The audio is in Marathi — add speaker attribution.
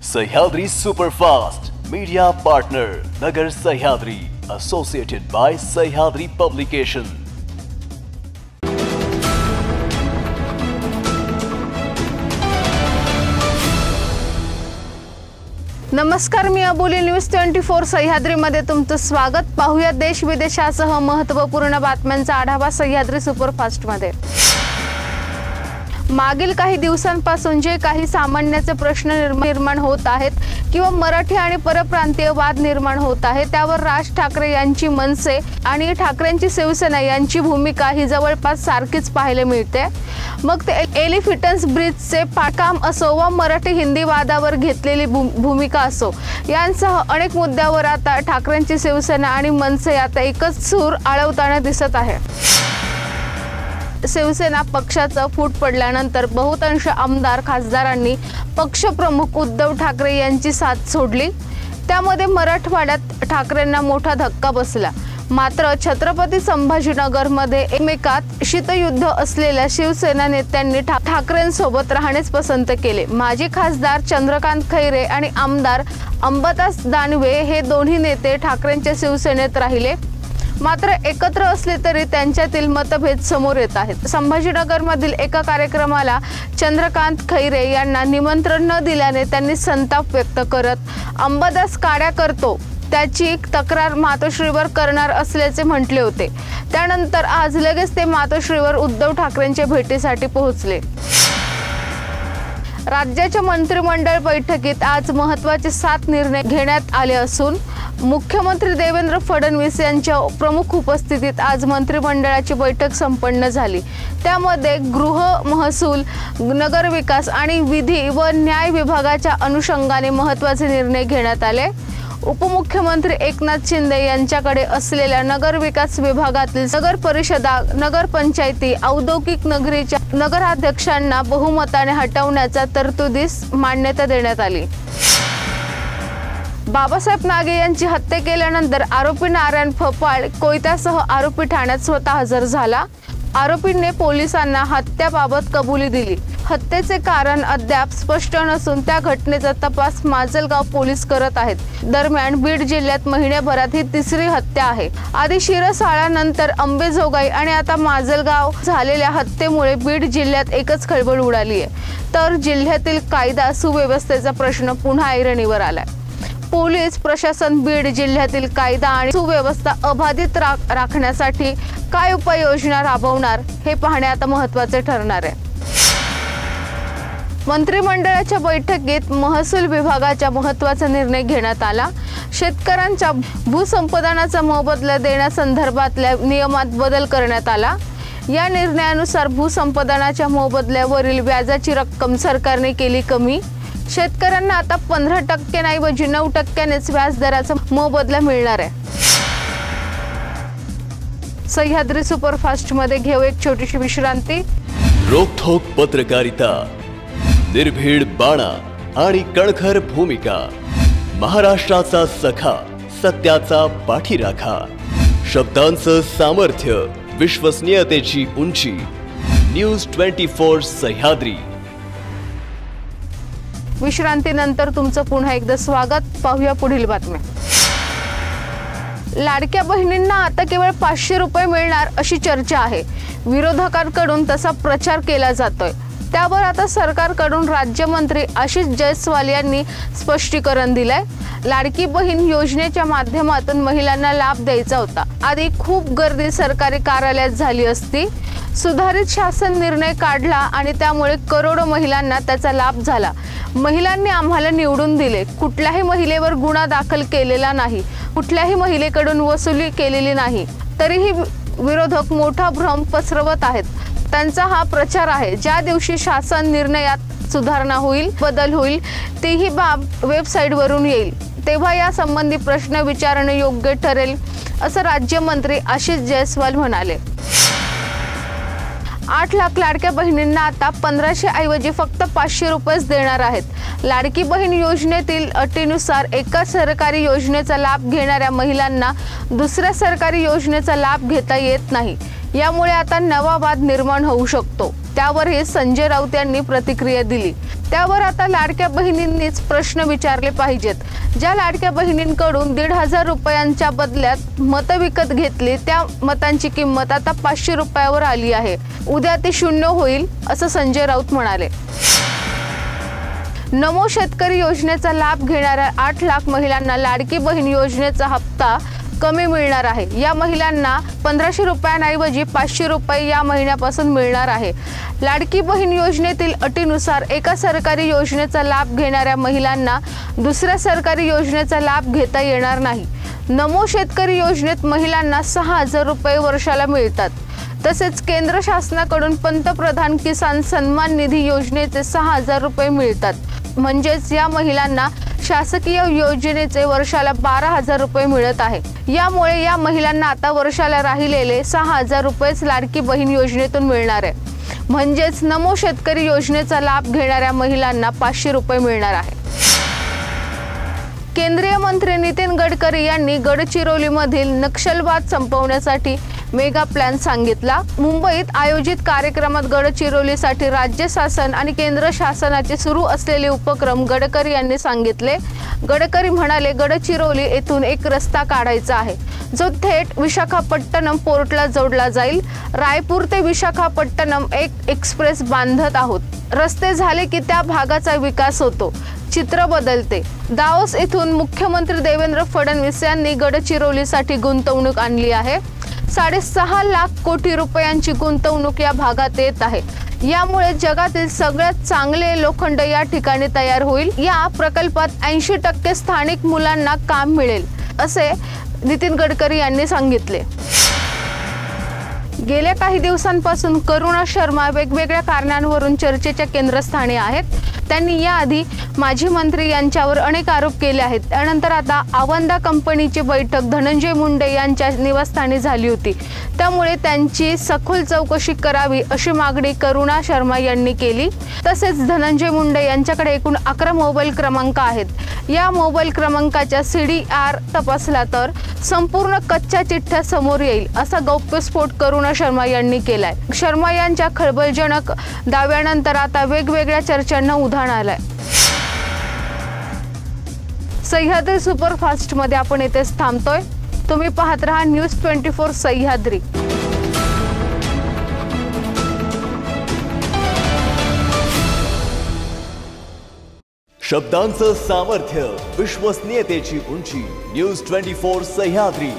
Speaker 1: Sahyadri superfast media partner Nagar Sahyadri associated by Sahyadri publication.
Speaker 2: नमस्कार, मी अबोली न्यूज 24 सह्याद्रीमध्ये तुमचं स्वागत। पाहूया देश विदेशासह महत्त्वपूर्ण बातम्यांचा आढावा सह्याद्री सुपरफास्टमध्ये। मागील काही दिवसांपासून जे काही सामान्याचे प्रश्न निर्माण होत आहेत किंवा मराठी आणि परप्रांतीय वाद निर्माण होत आहे, त्यावर राज ठाकरे यांची मनसे आणि ठाकरेंची शिवसेना यांची भूमिका ही जवळपास सारखीच पाहायला मिळते। मग ते एलिफंटस ब्रिजचे काम असो व मराठी हिंदी वादावर घेतलेली भूमिका असो, यांसह अनेक मुद्द्यावर आता ठाकरेंची शिवसेना आणि मनसे आता एकच सूर आळवताना दिसत आहे। शिवसेना पक्षाचा फूट पडल्यानंतर बहुतांश आमदार खासदारांनी पक्षप्रमुख उद्धव ठाकरे यांची साथ सोडली। त्यामध्ये मराठवाड्यात ठाकरेंना मोठा धक्का बसला। मात्र छत्रपती संभाजीनगरमध्ये एकमेकात शीतयुद्ध असलेल्या शिवसेना नेत्यांनी ठाकरेंसोबत राहणेच पसंत केले। माजी खासदार चंद्रकांत खैरे आणि आमदार अंबादास दानवे हे दोन्ही नेते ठाकरेंच्या शिवसेनेत राहिले। मात्र एकत्र असले तरी त्यांच्यातील मतभेद समोर येत आहेत। संभाजीनगरमधील एका कार्यक्रमाला चंद्रकांत खैरे यांना निमंत्रण न दिल्याने त्यांनी संताप व्यक्त करत अंबादास काड्या करतो त्याची तक्रार मातोश्रीवर करणार असल्याचे म्हटले होते। त्यानंतर आज लगेच ते मातोश्रीवर उद्धव ठाकरेंच्या भेटीसाठी पोहोचले। राज्याच्या मंत्रिमंडळ बैठकीत आज महत्त्वाचे 7 निर्णय घेण्यात आले असून मुख्यमंत्री देवेंद्र फडणवीस यांच्या प्रमुख उपस्थितीत आज मंत्रिमंडळाची बैठक संपन्न झाली। त्यामध्ये गृह, महसूल, नगरविकास आणि विधी व न्याय विभागाच्या अनुषंगाने महत्त्वाचे निर्णय घेण्यात आले। उपमुख्यमंत्री एकनाथ शिंदे यांच्याकडे असलेल्या नगरविकास विभागातील नगर परिषदा, नगरपंचायती, औद्योगिक नगरीच्या नगराध्यक्षांना बहुमताने हटवण्याच्या तरतुदीस मान्यता देण्यात आली। बाबासाहेब नागे यांची हत्या केल्यानंतर आरोपी नारायण फपाळ कोयत्यासह आरोपी ठाण्यात स्वतः हजर झाला। आरोपीने पोलिसांना हत्याबाबत कबुली दिली। हत्येचे कारण अद्याप स्पष्ट नसून त्या घटनेचा तपास माजलगाव पोलीस करत आहेत। दरम्यान बीड जिल्ह्यात महिन्याभरात ही तिसरी हत्या आहे। आधी शिरसाळ्यानंतर अंबेजोगाई आणि आता माजलगाव झालेल्या हत्येमुळे बीड जिल्ह्यात एकच खळबळ उडाली आहे। तर जिल्ह्यातील कायदा सुव्यवस्थेचा प्रश्न पुन्हा ऐरणीवर आलाय। पोलीस प्रशासन बीड जिल्ह्यातील कायदा आणि सुव्यवस्था अबाधित राखण्यासाठी काय उपाययोजना राबवणार हे पाहणे आता महत्त्वाचे ठरणार आहे। मंत्रिमंडळाच्या बैठकीत महसूल विभागाचा महत्त्वाचा निर्णय घेण्यात आला। शेतकऱ्यांच्या भूसंपादनाचा मोबदला देण्यासंदर्भातल्या नियमात बदल करण्यात आला। या निर्णयानुसार भूसंपादनाच्या मोबदल्यावरील व्याजाची रक्कम सरकारने केली कमी। शेतकऱ्यांना आता 15% ऐवजी 9%नेच व्याज दराचा मोबदला मिळणार आहे। सह्याद्री सुपरफास्ट मध्ये घेऊ एक छोटीशी विश्रांती।
Speaker 1: रोखोक पत्रकारिता, निर्भीड बाणा आणि कणखर भूमिका, महाराष्ट्राचा सखा, सत्याचा पाठीराखा, शब्दांचं सामर्थ्य, विश्वसनीयतेची उंची, न्यूज 24 सह्याद्री।
Speaker 2: विश्रांतीनंतर तुमचं पुन्हा एकदा स्वागत। पाहूया पुढील बातम्या। लाडक्या बहिणींना आता केवळ 500 रुपये मिळणार अशी चर्चा आहे। विरोधकांकडून तसा प्रचार केला जातोय। त्यावर आता सरकारकडून राज्यमंत्री आशिष जयस्वाल यांनी स्पष्टीकरण दिलंय। लाडकी बहीण योजनेच्या माध्यमातून महिलांना लाभ द्यायचा होता। आधी खूप गर्दी सरकारी कार्यालयात झाली असती। सुधारित शासन निर्णय काढला आणि त्यामुळे करोडो महिलांना त्याचा लाभ झाला। महिलांनी आम्हाला निवडून दिले। कुठल्याही महिलेवर गुन्हा दाखल केलेला नाही, कुठल्याही महिलेकडून वसुली केलेली नाही, तरीही विरोधक मोठा भ्रम पसरवत आहेत। त्यांचा हा प्रचार आहे। ज्या दिवशी शासन निर्णयात सुधारणा होईल, बदल होईल, तीही बाब वेबसाईटवरून येईल, तेव्हा या संबंधी प्रश्न विचारणे योग्य ठरेल, असं राज्यमंत्री आशिष जयस्वाल म्हणाले। 8 लाख लाडक्या बहिणींना आता 1500 ऐवजी फक्त 500 रुपयेच देणार आहेत। लाडकी बहीण योजनेतील अटीनुसार एका सरकारी योजनेचा लाभ घेणाऱ्या महिलांना दुसऱ्या सरकारी योजनेचा लाभ घेता येत नाही। यामुळे आता नवा वाद निर्माण होऊ शकतो। त्यावरही संजय राऊत यांनी प्रतिक्रिया दिली। त्यावर आता लाडक्या बहिणींनीच प्रश्न विचारले पाहिजेत। ज्या लाडक्या बहिणींकडून 1,500 रुपयांच्या बदल्यात मतं विकत घेतली त्या मतांची किंमत आता 500 रुपयावर आली आहे। उद्या ती शून्य होईल असं संजय राऊत म्हणाले। नमो शेतकरी योजनेचा लाभ घेणाऱ्या 8 लाख महिलांना लाडकी बहीण योजनेचा हप्ता कमी मिळणार आहे। या महिलांना 1500 रुपयांऐवजी 500 रुपये या महिन्यापासून मिळणार आहे। लाडकी बहीण योजनेतील अटीनुसार एका सरकारी योजनेचा लाभ घेणाऱ्या महिलांना दुसऱ्या सरकारी योजनेचा लाभ घेता येणार नाही। नमो शेतकरी योजनेत महिलांना 6000 रुपये वर्षाला मिळतात। तसेच केंद्र शासनाकडून पंतप्रधान किसान सन्मान निधी योजनेचे 6000 रुपये मिळतात। म्हणजेच या महिलांना शासकीय योजनेचे वर्षाला 12000 रुपये मिळत आहे। यामुळे या महिलांना आता वर्षाला राहिलेले 6000 रुपयेच लाडकी बहीण योजनेतून मिळणार आहे। म्हणजेच नमो शेतकरी योजनेचा लाभ घेणाऱ्या महिलांना 500 रुपये मिळणार आहे। केंद्रीय मंत्री नितीन गडकरी यांनी गडचिरोलीमधील नक्षलवाद संपवण्यासाठी मेगा प्लॅन सांगितला। मुंबईत आयोजित कार्यक्रमात गडचिरोलीसाठी राज्य शासन आणि केंद्र शासनाचे सुरू असलेले उपक्रम गडकरी यांनी सांगितले। गडकरी म्हणाले, गडचिरोली येथून एक रस्ता काढायचा आहे जो थेट विशाखापट्टणम पोर्टला जोडला जाईल। रायपूर ते विशाखापट्टणम एक एक्सप्रेस बांधत आहोत। रस्ते झाले की त्या भागाचा विकास होतो, चित्र बदलते। दावोस येथून मुख्यमंत्री देवेंद्र फडणवीस यांनी गडचिरोलीसाठी गुंतवणूक आणली आहे। 6.5 लाख कोटी रुपयांची गुंतवणूक या भागात येत आहे। यामुळे जगातील सगळ्यात चांगले लोखंड या ठिकाणी तयार होईल। या प्रकल्पात 80% स्थानिक मुलांना काम मिळेल असे नितीन गडकरी यांनी सांगितले। गेल्या काही दिवसांपासून करुणा शर्मा वेगवेगळ्या कारणांवरून चर्चेच्या केंद्रस्थानी आहेत। त्यांनी याआधी माजी मंत्री यांच्यावर अनेक आरोप केले आहेत। त्यानंतर आता आवंदा कंपनीची बैठक धनंजय मुंडे यांच्या निवासस्थानी झाली होती। त्यामुळे त्यांची सखोल चौकशी करावी अशी मागणी करुणा शर्मा यांनी केली। तसेच धनंजय मुंडे यांच्याकडे एकूण 11 मोबाईल क्रमांक आहेत। या मोबाईल क्रमांकाच्या CDR तपासला तर संपूर्ण कच्च्या चिठ्ठ्या समोर येईल असा गौप्यस्फोट करुणा शर्मा यांनी केलाय। शर्मा यांच्या खळबळजनक दाव्यानंतर आता वेगवेगळ्या चर्चांना उधाण आलंय। सह्याद्री सुपरफास्ट मध्ये आपण इथेच थांबतोय। तुम्ही पाहत रहा न्यूज 24 सह्याद्री।
Speaker 1: शब्दांचं सामर्थ्य, विश्वसनीयतेची उंची। न्यूज 24 सह्याद्री।